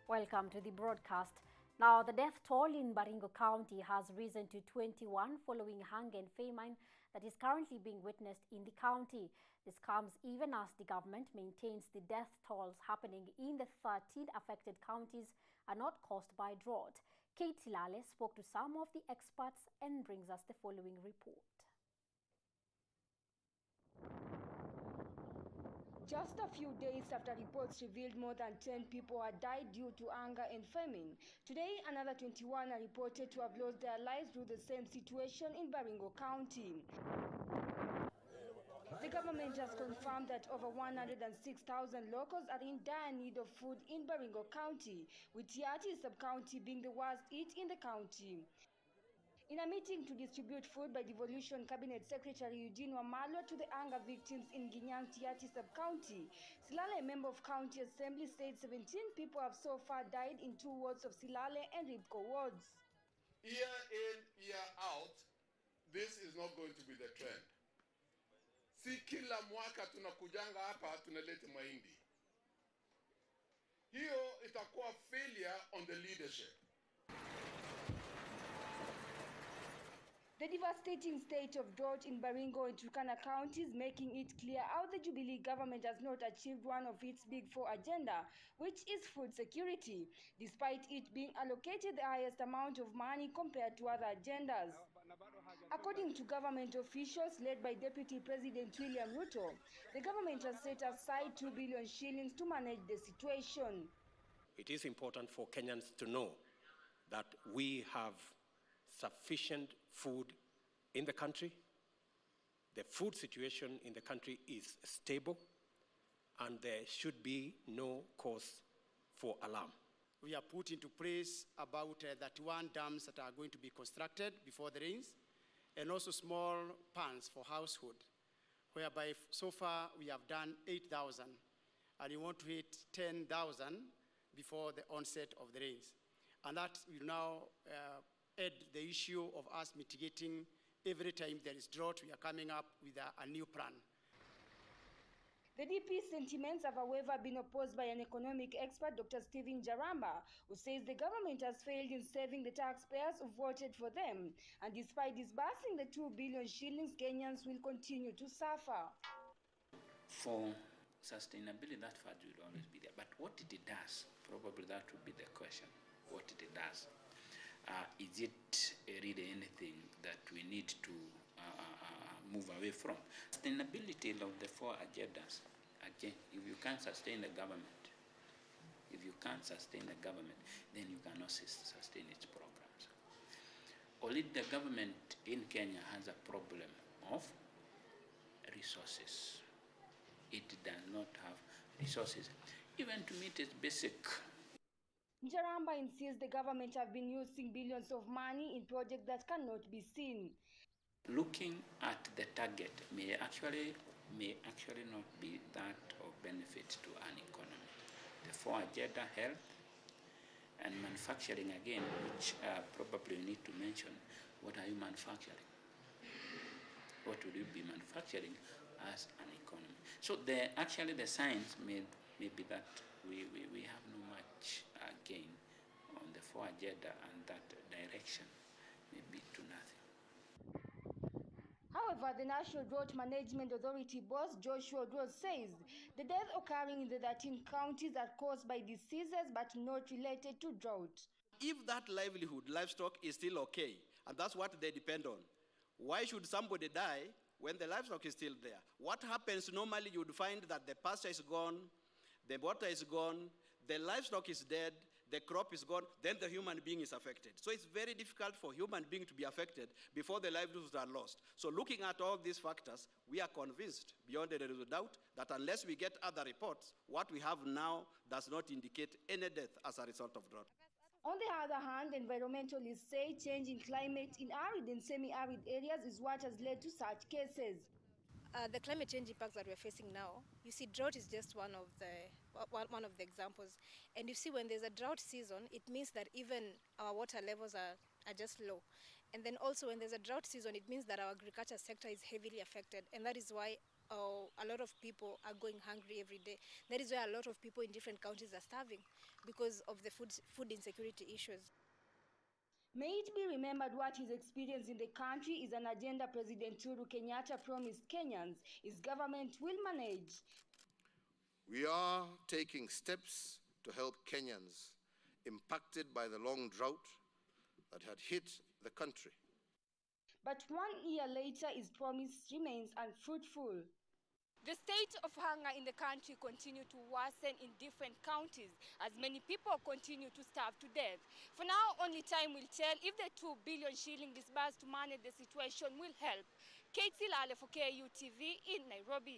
Welcome to the broadcast. Now, the death toll in Baringo County has risen to 21 following hunger and famine that is currently being witnessed in the county. This comes even as the government maintains the death tolls happening in the 13 affected counties are not caused by drought. Kate Silale spoke to some of the experts and brings us the following report. Just a few days after reports revealed more than 10 people had died due to hunger and famine, today another 21 are reported to have lost their lives due to the same situation in Baringo County. The government has confirmed that over 106,000 locals are in dire need of food in Baringo County, with Yati sub-county being the worst hit in the county. In a meeting to distribute food by Devolution Cabinet Secretary Eugene Wamalwa to the hunger victims in Ginyang Tiati sub-county, Silale, a member of County Assembly, said 17 people have so far died in 2 wards of Silale and Ribco wards. Year in, year out, this is not going to be the trend. Si kila mwaka tunakujanga hapa tunalete mahindi. Hiyo itakuwa failure on the leadership. The devastating state of drought in Baringo and Turkana counties making it clear how the Jubilee government has not achieved one of its big 4 agenda, which is food security, despite it being allocated the highest amount of money compared to other agendas. According to government officials led by Deputy President William Ruto, the government has set aside 2 billion shillings to manage the situation. It is important for Kenyans to know that we have sufficient food in the country. The food situation in the country is stable, and there should be no cause for alarm. We have put into place about 31 dams that are going to be constructed before the rains, and also small ponds for household, whereby so far we have done 8,000, and we want to hit 10,000 before the onset of the rains. And that will now add the issue of us mitigating every time there is drought. We are coming up with a new plan. The DP's sentiments have, however, been opposed by an economic expert, Dr. Stephen Jaramba, who says the government has failed in saving the taxpayers who voted for them. And despite disbursing the 2 billion shillings, Kenyans will continue to suffer. For sustainability, that fund will always be there. But what it does, probably that would be the question, what it does. Is it really anything that we need to move away from? Sustainability of the 4 agendas, again, if you can't sustain the government, then you cannot sustain its programs. Only the government in Kenya has a problem of resources. It does not have resources, even to meet its basic. Jaramba insists the government have been using billions of money in projects that cannot be seen. Looking at the target may actually not be that of benefit to an economy. The 4 agenda, health and manufacturing again, which probably you need to mention, what are you manufacturing? What would you be manufacturing as an economy? So the science may be that we have no much gain on the 4 agenda, and that direction may be to nothing. However, the National Drought Management Authority boss, Joshua Rose, says the deaths occurring in the 13 counties are caused by diseases but not related to drought. If that livestock is still okay, and that's what they depend on, why should somebody die when the livestock is still there? What happens normally, you would find that the pasture is gone, the water is gone, the livestock is dead, the crop is gone, then the human being is affected. So it's very difficult for human being to be affected before the livelihoods are lost. So looking at all these factors, we are convinced, beyond a doubt, that unless we get other reports, what we have now does not indicate any death as a result of drought. On the other hand, environmentalists say change in climate in arid and semi-arid areas is what has led to such cases. The climate change impacts that we're facing now, you see, drought is just one of the examples. And you see, when there's a drought season, it means that even our water levels are just low. And then also when there's a drought season, it means that our agriculture sector is heavily affected. And that is why a lot of people are going hungry every day. That is why a lot of people in different counties are starving because of the food insecurity issues. May it be remembered what his experience in the country is an agenda President Uhuru Kenyatta promised Kenyans his government will manage. We are taking steps to help Kenyans impacted by the long drought that had hit the country. But 1 year later, his promise remains unfruitful. The state of hunger in the country continues to worsen in different counties as many people continue to starve to death. For now, only time will tell if the 2 billion shilling disbursed to manage the situation will help. Kate Silale for KUTV in Nairobi.